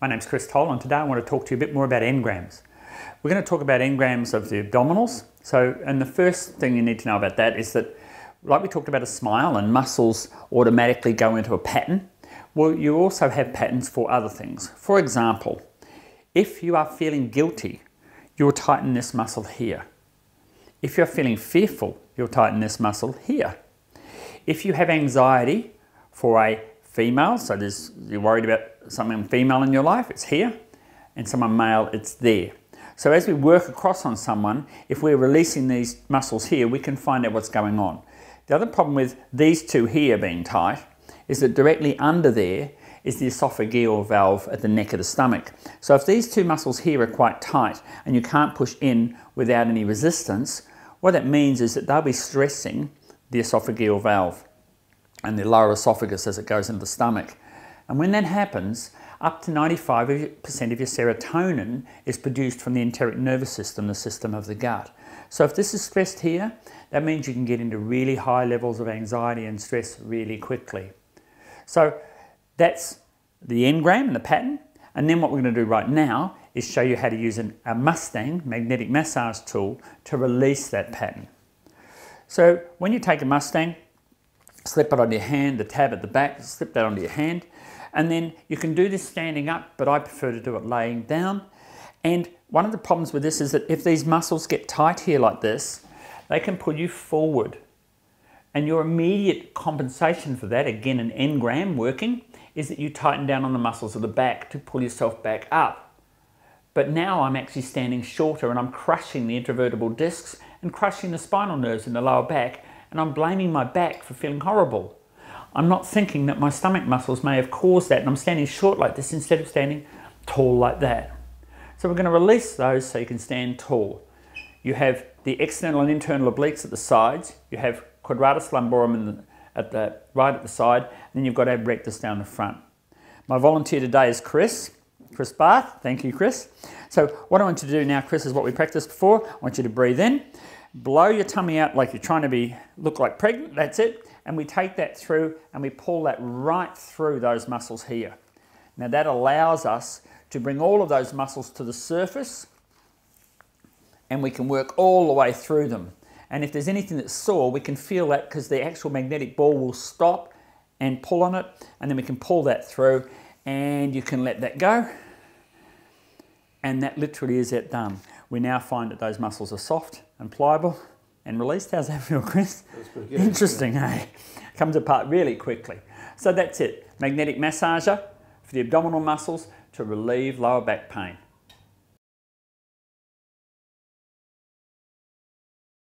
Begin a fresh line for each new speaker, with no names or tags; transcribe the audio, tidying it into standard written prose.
My name's Chris Toll, and today I want to talk to you a bit more about engrams. We're going to talk about engrams of the abdominals. And the first thing you need to know about that is that, like we talked about a smile and muscles automatically go into a pattern, well, you also have patterns for other things. For example, if you are feeling guilty, you'll tighten this muscle here. If you're feeling fearful, you'll tighten this muscle here. If you have anxiety for a female, so you're worried about someone female in your life, it's here, and someone male, it's there. So as we work across on someone, if we're releasing these muscles here, we can find out what's going on. The other problem with these two here being tight is that directly under there is the esophageal valve at the neck of the stomach. So if these two muscles here are quite tight and you can't push in without any resistance, what that means is that they'll be stressing the esophageal valve and the lower esophagus as it goes into the stomach. And when that happens, up to 95% of your serotonin is produced from the enteric nervous system, the system of the gut. So if this is stressed here, that means you can get into really high levels of anxiety and stress really quickly. So that's the engram and the pattern. And then what we're going to do right now is show you how to use a Mustang magnetic massage tool to release that pattern. So when you take a Mustang, slip it on your hand, the tab at the back, slip that onto your hand, and then you can do this standing up, but I prefer to do it laying down. And one of the problems with this is that if these muscles get tight here like this, they can pull you forward. And your immediate compensation for that, again an engram working, is that you tighten down on the muscles of the back to pull yourself back up. But now I'm actually standing shorter and I'm crushing the intervertebral discs and crushing the spinal nerves in the lower back, and I'm blaming my back for feeling horrible. I'm not thinking that my stomach muscles may have caused that, and I'm standing short like this instead of standing tall like that. So we're going to release those so you can stand tall. You have the external and internal obliques at the sides. You have quadratus lumborum right at the side, and then you've got ab rectus down the front. My volunteer today is Chris Barth. Thank you, Chris. So what I want you to do now, Chris, is what we practiced before. I want you to breathe in, blow your tummy out like you're trying to look like pregnant. That's it. And we take that through and we pull that right through those muscles here. Now that allows us to bring all of those muscles to the surface, and we can work all the way through them. And if there's anything that's sore, we can feel that because the actual magnetic ball will stop and pull on it, and then we can pull that through, and you can let that go. And that literally is it done. We now find that those muscles are soft and pliable and released. How's that feel, Chris?
That's pretty good.
Interesting, eh? Comes apart really quickly. So that's it. Magnetic massager for the abdominal muscles to relieve lower back pain.